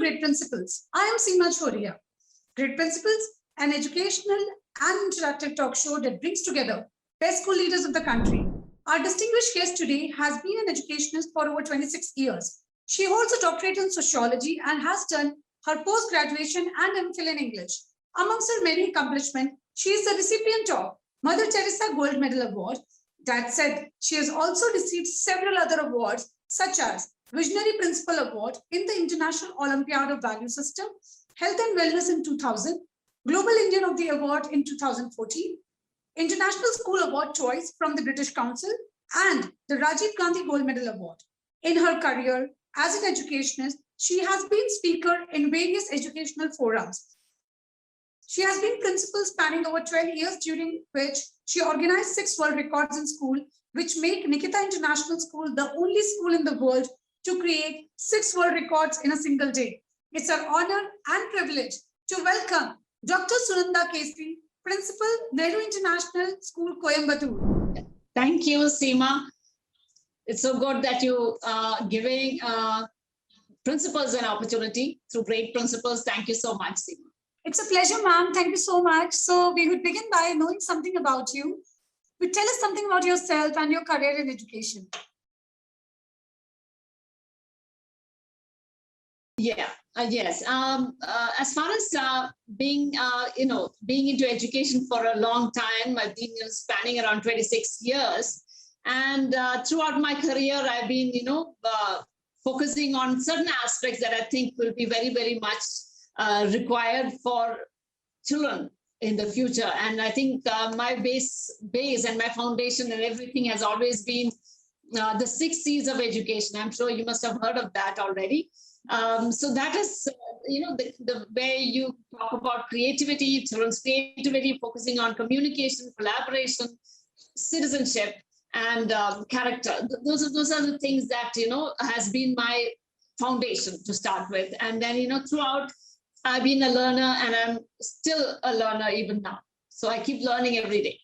Great Principles. I am Seema Choria. Great Principles, an educational and interactive talk show that brings together best school leaders of the country. Our distinguished guest today has been an educationist for over 26 years. She holds a doctorate in sociology and has done her post-graduation and MPhil in English. Amongst her many accomplishments, she is the recipient of Mother Teresa Gold Medal Award. That said, she has also received several other awards such as Visionary Principal Award in the International Olympiad of Value System, Health and Wellness in 2000, Global Indian of the Award in 2014, International School Award Choice from the British Council, and the Rajiv Gandhi Gold Medal Award. In her career as an educationist, she has been speaker in various educational forums. She has been principal spanning over 12 years, during which she organized 6 world records in school, which make Nikita International School the only school in the world to create 6 world records in a single day. It's our honor and privilege to welcome Dr. Sunanda Kesi, Principal, Nehru International School, Coimbatore. Thank you, Seema. It's so good that you are giving principals an opportunity through Great Principles. Thank you so much, Seema. It's a pleasure, ma'am. Thank you so much. So we would begin by knowing something about you. Would tell us something about yourself and your career in education. Yeah, yes. As far as being into education for a long time, I've been spanning around 26 years, and throughout my career, I've been focusing on certain aspects that I think will be very, very much required for children in the future. And I think my base and my foundation and everything has always been the 6 C's of education. I'm sure you must have heard of that already. So that is, the way you talk about creativity, children's creativity, focusing on communication, collaboration, citizenship, and character. Those are the things that, has been my foundation to start with. And then, throughout, I've been a learner, and I'm still a learner even now. So I keep learning every day.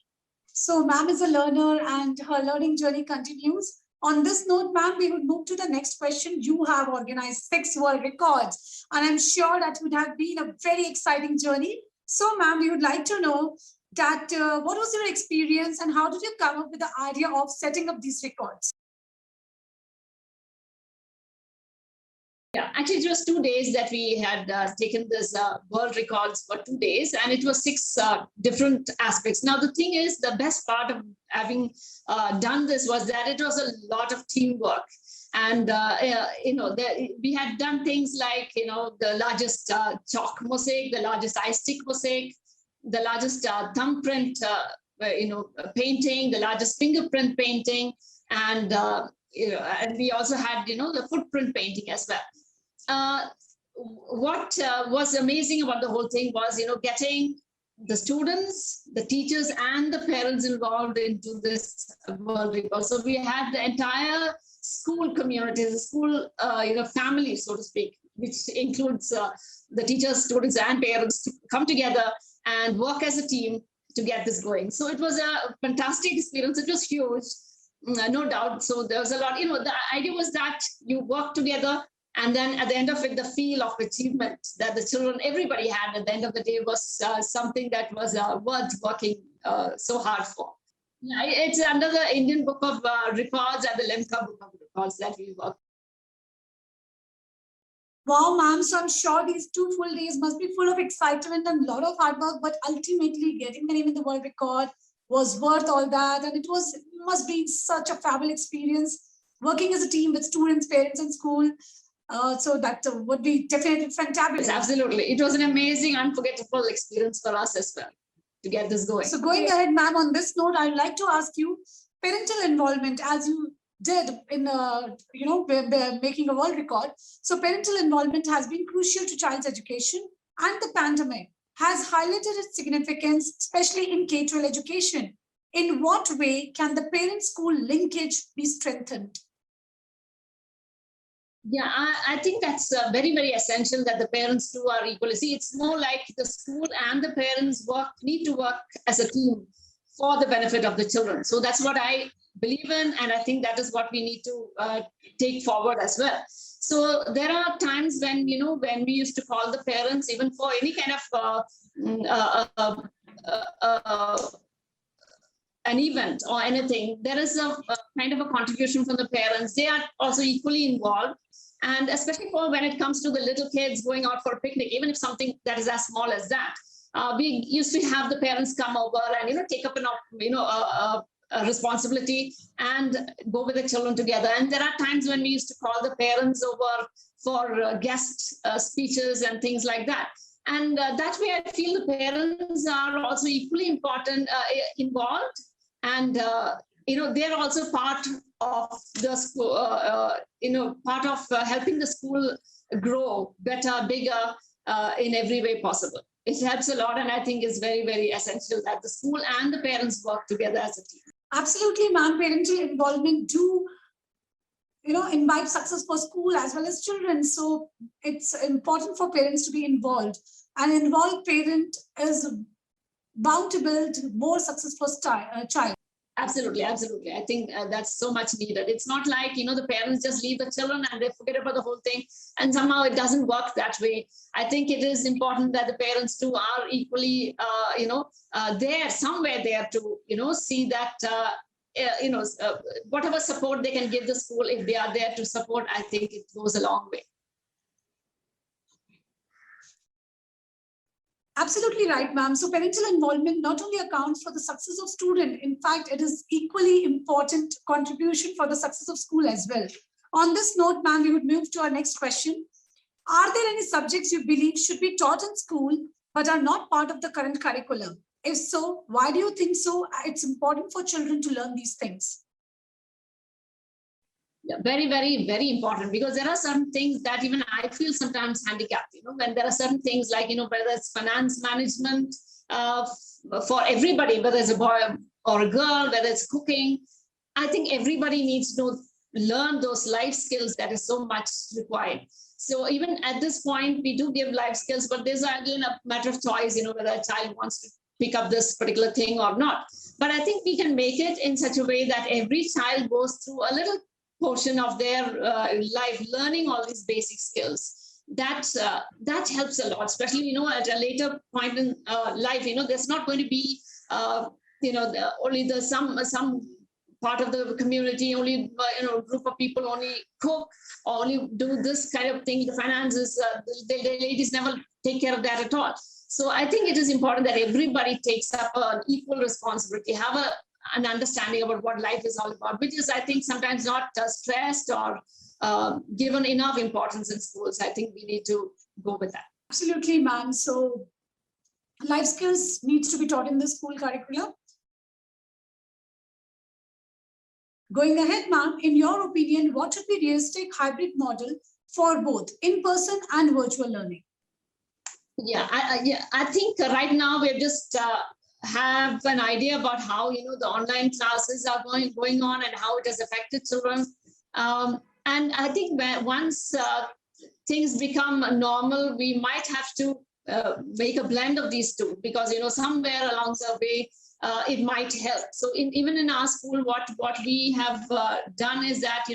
So ma'am is a learner and her learning journey continues. On this note, ma'am, we would move to the next question. You have organized 6 world records, and I'm sure that would have been a very exciting journey. So ma'am, we would like to know that what was your experience and how did you come up with the idea of setting up these records? Yeah, actually, it was 2 days that we had taken this world records for 2 days, and it was 6 different aspects. Now, the thing is, the best part of having done this was that it was a lot of teamwork. And, we had done things like, the largest chalk mosaic, the largest ice stick mosaic, the largest thumbprint, painting, the largest fingerprint painting, and and we also had, the footprint painting as well. What was amazing about the whole thing was, getting the students, the teachers, and the parents involved into this world record. So we had the entire school community, the school, family, so to speak, which includes the teachers, students, and parents to come together and work as a team to get this going. So it was a fantastic experience. It was huge. No doubt. So there was a lot, the idea was that you work together, and then at the end of it, the feel of achievement that the children, everybody had at the end of the day was something that was worth working so hard for. Yeah, it's under the Indian Book of Records and the Lemca Book of Records that we work. Wow, ma'am. So I'm sure these 2 full days must be full of excitement and a lot of hard work, but ultimately getting the name in the world record was worth all that. And it must be such a fabulous experience working as a team with students, parents, and school. So that would be definitely fantastic. Yes, absolutely. It was an amazing, unforgettable experience for us as well to get this going. So going ahead, ma'am, on this note, I'd like to ask you parental involvement, as you did in, making a world record. So parental involvement has been crucial to child's education, and the pandemic has highlighted its significance, especially in K-12 education. In what way can the parent-school linkage be strengthened? Yeah, I think that's very, very essential that the parents too are equal. See, it's more like the school and the parents need to work as a team for the benefit of the children. So that's what I believe in, and I think that is what we need to take forward as well. So there are times when, when we used to call the parents, even for any kind of an event or anything, there is a kind of a contribution from the parents. They are also equally involved. And especially for when it comes to the little kids going out for a picnic, even if something that is as small as that, we used to have the parents come over and, take up a responsibility and go with the children together. And there are times when we used to call the parents over for guest speeches and things like that. And that way, I feel the parents are also equally involved. And, they're also part of the school, part of helping the school grow better, bigger in every way possible. It helps a lot. And I think it's very, very essential that the school and the parents work together as a team. Absolutely, ma'am. Parental involvement do, invite success for school as well as children. So it's important for parents to be involved. An involved parent is bound to build more successful child. Absolutely, absolutely. I think that's so much needed. It's not like, the parents just leave the children and they forget about the whole thing. And somehow it doesn't work that way. I think it is important that the parents too are equally, there, somewhere there to, see that, whatever support they can give the school, if they are there to support, I think it goes a long way. Absolutely right, ma'am. So parental involvement not only accounts for the success of student, in fact, it is equally important contribution for the success of school as well. On this note, ma'am, we would move to our next question. Are there any subjects you believe should be taught in school, but are not part of the current curriculum? If so, why do you think so? It's important for children to learn these things. Yeah, very, very, very important, because there are some things that even I feel sometimes handicapped, when there are certain things like, whether it's finance management for everybody, whether it's a boy or a girl, whether it's cooking, I think everybody needs to learn those life skills that is so much required. So even at this point, we do give life skills, but there's again a matter of choice, whether a child wants to pick up this particular thing or not. But I think we can make it in such a way that every child goes through a little portion of their life learning all these basic skills. That helps a lot, especially at a later point in life. There's not going to be only some part of the community, only group of people only cook or only do this kind of thing. The finances, the ladies never take care of that at all. So I think it is important that everybody takes up an equal responsibility, have an understanding about what life is all about, which is, I think, sometimes not stressed or given enough importance in schools. I think we need to go with that. Absolutely, ma'am. So life skills needs to be taught in the school curriculum. Going ahead, ma'am, in your opinion, what should be realistic hybrid model for both in-person and virtual learning? Yeah, I think right now we're just have an idea about how the online classes are going on and how it has affected children. And I think once things become normal, we might have to make a blend of these two, because somewhere along the way it might help. So even in our school, what we have done is that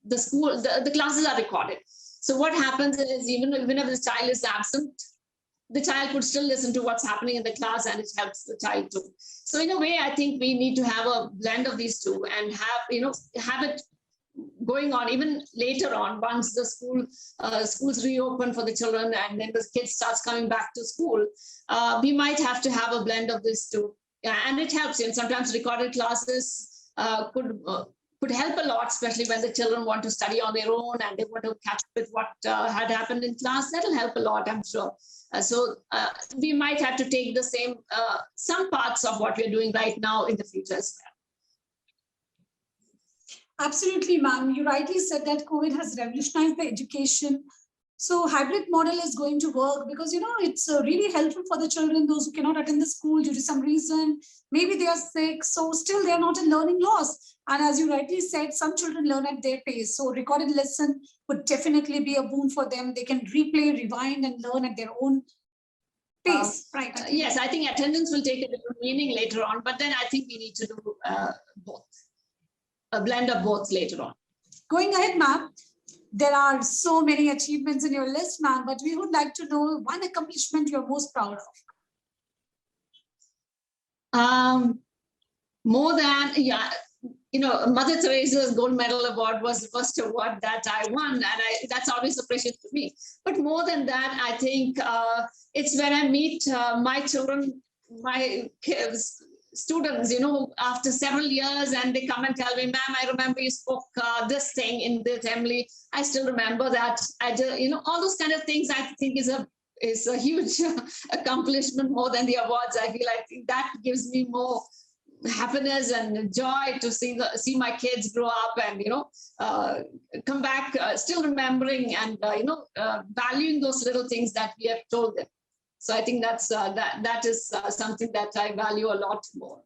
the school the classes are recorded. So what happens is even if the child is absent, the child could still listen to what's happening in the class, and it helps the child too. So in a way, I think we need to have a blend of these two and have it going on even later on, once the schools reopen for the children and then the kids starts coming back to school. We might have to have a blend of these two, and it helps. And sometimes recorded classes could help a lot, especially when the children want to study on their own and they want to catch up with what had happened in class. That'll help a lot, I'm sure. So we might have to take the same, some parts of what we're doing right now in the future as well. Absolutely, ma'am. You rightly said that COVID has revolutionized the education. So hybrid model is going to work because, it's really helpful for the children, those who cannot attend the school due to some reason. Maybe they are sick, so still they're not in learning loss. And as you rightly said, some children learn at their pace. So recorded lesson would definitely be a boon for them. They can replay, rewind, and learn at their own pace, right? Yes, I think attendance will take a different meaning later on, but then I think we need to do both, a blend of both later on. Going ahead, ma'am, There are so many achievements in your list, ma'am, but we would like to know one accomplishment you're most proud of. More than, yeah, Mother Teresa's Gold Medal Award was the first award that I won, and that's always a precious to me. But more than that, I think it's when I meet my children, my kids, students, after several years, and they come and tell me, "Ma'am, I remember you spoke this thing in the assembly. I still remember that." I just, all those kind of things, I think is a huge accomplishment more than the awards. I feel I think that gives me more happiness and joy to see my kids grow up and come back still remembering and valuing those little things that we have told them. So I think that's that is something that I value a lot more.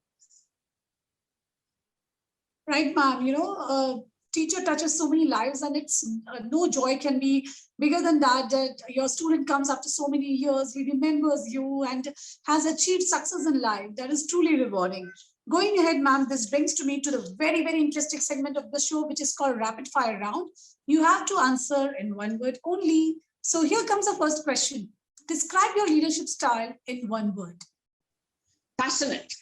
Right, ma'am. Teacher touches so many lives, and it's no joy can be bigger than that, that your student comes after so many years, he remembers you and has achieved success in life. That is truly rewarding. Going ahead, ma'am, this brings me to the very, very interesting segment of the show, which is called Rapid Fire Round. You have to answer in one word only. So here comes the first question. Describe your leadership style in one word. Passionate.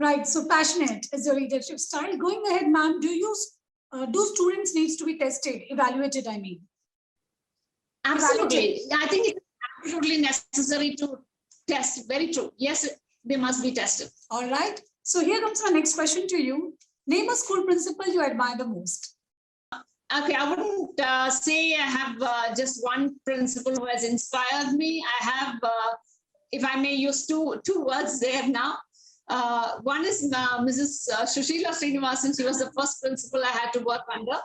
Right, so passionate is your leadership style. Going ahead, ma'am, do students needs to be tested, evaluated, I mean? Absolutely. I think it's absolutely necessary to test. Very true. Yes, they must be tested. All right. So here comes my next question to you. Name a school principal you admire the most. Okay, I wouldn't say I have just one principal who has inspired me. I have, if I may use two words there now. One is Mrs. Shushila Srinivasan. She was the first principal I had to work under.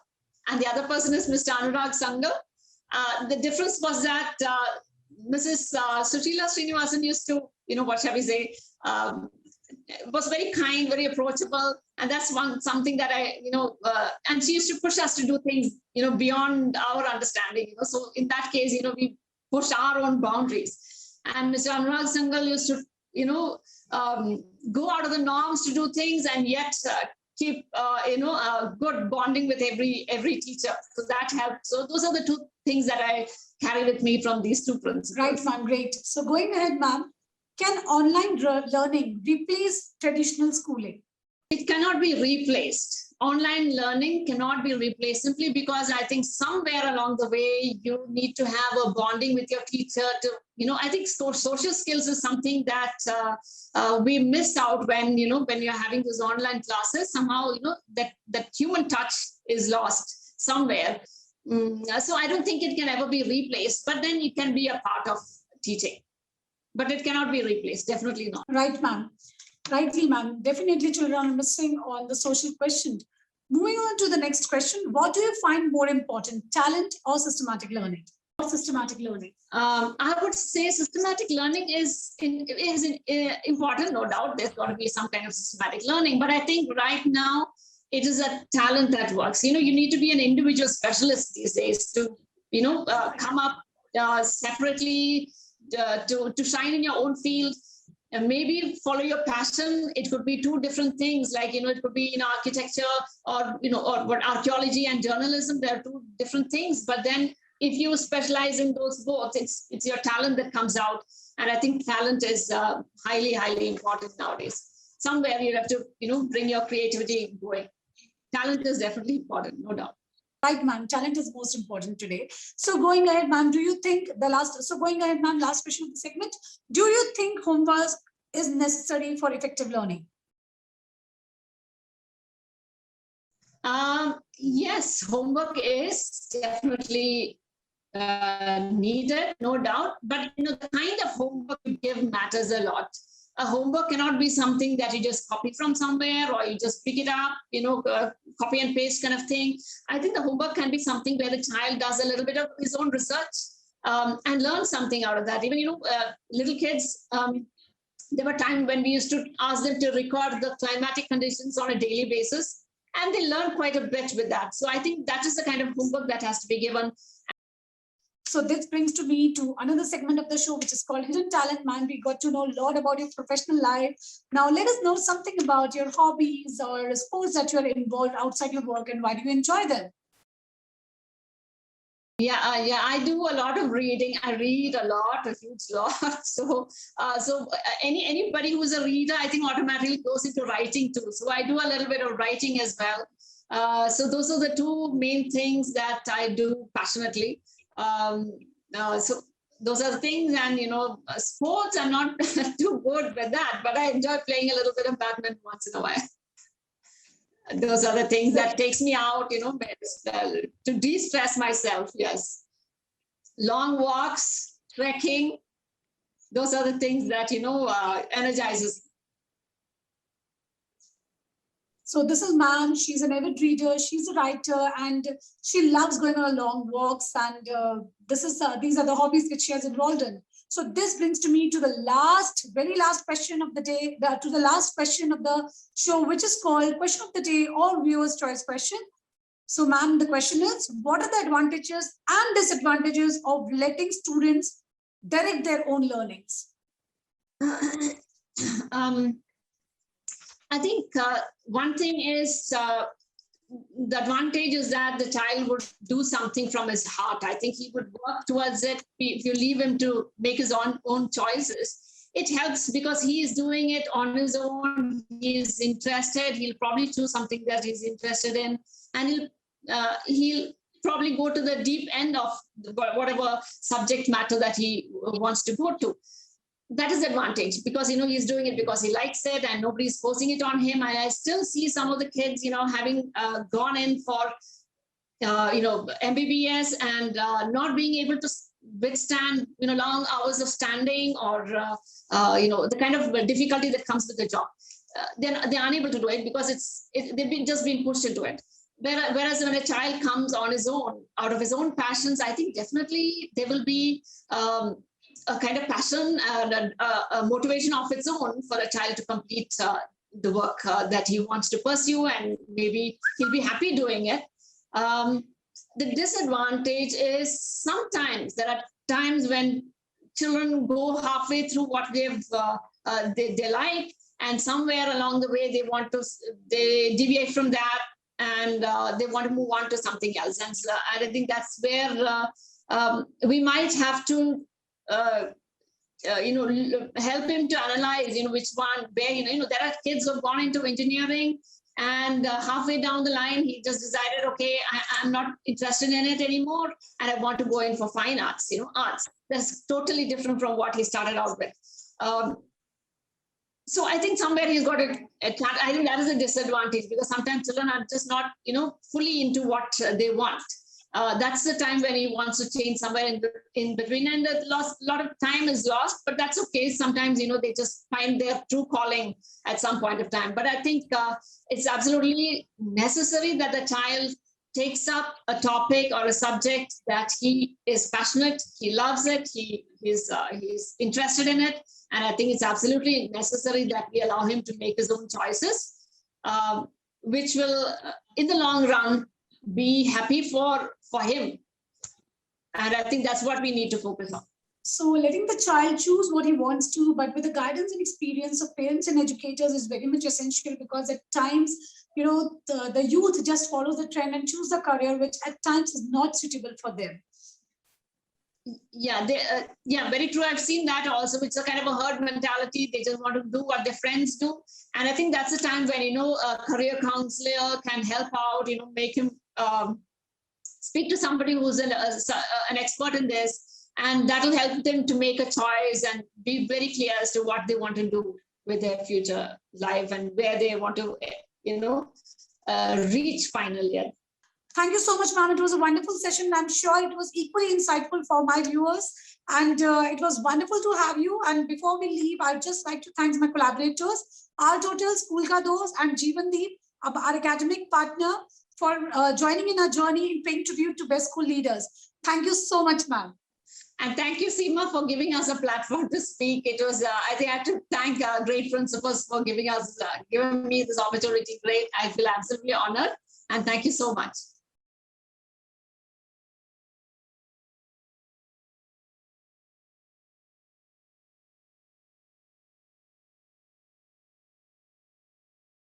And the other person is Mr. Anurag Sangal. The difference was that Mrs. Shushila Srinivasan used to, what shall we say, was very kind, very approachable. And that's something that and she used to push us to do things, beyond our understanding. So in that case, we pushed our own boundaries. And Mr. Anurag Sangal used to, go out of the norms to do things and yet keep, good bonding with every teacher. So that helped. So those are the two things that I carry with me from these two principles. Right, ma'am, great. So going ahead, ma'am, can online learning replace traditional schooling? It cannot be replaced. Online learning cannot be replaced simply because I think somewhere along the way, you need to have a bonding with your teacher to, I think social skills is something that we miss out when you're having those online classes. Somehow, that human touch is lost somewhere. So I don't think it can ever be replaced, but then it can be a part of teaching. But it cannot be replaced, definitely not. Right, ma'am. Rightly, ma'am. Definitely children are missing on the social question. Moving on to the next question, what do you find more important, talent or systematic learning? I would say systematic learning is important, no doubt. There's got to be some kind of systematic learning, but I think right now it is a talent that works. You need to be an individual specialist these days to, come up separately to shine in your own field. And maybe follow your passion. It could be two different things, like it could be in architecture or what archaeology and journalism. There are two different things. But then if you specialize in those both, it's your talent that comes out. And I think talent is highly, highly important nowadays. Somewhere you have to bring your creativity going. Talent is definitely important, no doubt. Right, ma'am. Talent is most important today. So going ahead, ma'am, last question of the segment. Do you think homework is necessary for effective learning? Yes, homework is definitely needed, no doubt. But the kind of homework you give matters a lot. A homework cannot be something that you just copy from somewhere or you just pick it up, copy and paste kind of thing. I think the homework can be something where the child does a little bit of his own research and learns something out of that. Even, little kids, there were times when we used to ask them to record the climatic conditions on a daily basis, and they learn quite a bit with that. So I think that is the kind of homework that has to be given. So this brings me to another segment of the show, which is called Hidden Talent. Man, we got to know a lot about your professional life. Now let us know something about your hobbies or sports that you're involved outside your work, and why do you enjoy them? Yeah, I do a lot of reading. I read a lot, a huge lot. Anybody who's a reader, I think automatically goes into writing too. So I do a little bit of writing as well. So those are the two main things that I do passionately. So those are the things, and sports. I'm not too good with that, but I enjoy playing a little bit of badminton once in a while. Those are the things that takes me out, to de-stress myself. Yes, long walks, trekking. Those are the things that energizes. So this is ma'am. She's an avid reader. She's a writer, and she loves going on long walks. And these are the hobbies which she has enrolled in. So this brings to me to the very last question of the day, to the last question of the show, which is called Question of the Day or Viewer's Choice Question. So ma'am, the question is, what are the advantages and disadvantages of letting students direct their own learnings? I think one thing is the advantage is that the child would do something from his heart. I think he would work towards it. If you leave him to make his own choices, it helps because he is doing it on his own. He is interested. He'll probably choose something that he's interested in, and he'll probably go to the deep end of whatever subject matter that he wants to go to. That is the advantage, because he's doing it because he likes it and nobody's forcing it on him. And I still see some of the kids having gone in for MBBS and not being able to withstand long hours of standing, or the kind of difficulty that comes with the job. They're unable to do it because they've just been pushed into it. Whereas when a child comes on his own, out of his own passions, I think definitely there will be a kind of passion and a motivation of its own for a child to complete the work that he wants to pursue, and maybe he'll be happy doing it. The disadvantage is sometimes there are times when children go halfway through what they like, and somewhere along the way they deviate from that, and they want to move on to something else. And I think that's where we might have to help him to analyze, which one, where, there are kids who have gone into engineering, and halfway down the line, he just decided, okay, I'm not interested in it anymore, and I want to go in for fine arts, arts. That's totally different from what he started out with. So I think somewhere he's got it. I think that is a disadvantage, because sometimes children are just not, fully into what they want. That's the time when he wants to change somewhere in between, and a lot of time is lost, but that's okay. Sometimes, they just find their true calling at some point of time. But I think it's absolutely necessary that the child takes up a topic or a subject that he is passionate, he loves it, he's interested in it. And I think it's absolutely necessary that we allow him to make his own choices, which will, in the long run, be happy for him. And I think that's what we need to focus on. So letting the child choose what he wants to, but with the guidance and experience of parents and educators, is very much essential, because at times, the youth just follows the trend and choose the career which at times is not suitable for them. Yeah, very true. I've seen that also. It's a kind of a herd mentality. They just want to do what their friends do. And I think that's the time when, a career counselor can help out, make him speak to somebody who's an expert in this, and that will help them to make a choice and be very clear as to what they want to do with their future life and where they want to, reach finally. Thank you so much, ma'am. It was a wonderful session. I'm sure it was equally insightful for my viewers. And it was wonderful to have you. And before we leave, I'd just like to thank my collaborators, RTotal, School Ka Dost, and Jeevandeep, our academic partner, for joining in our journey in paying tribute to best school leaders. Thank you so much, ma'am. And thank you, Seema, for giving us a platform to speak. It was, I think I have to thank great principals for giving me this opportunity. Great. I feel absolutely honored. And thank you so much.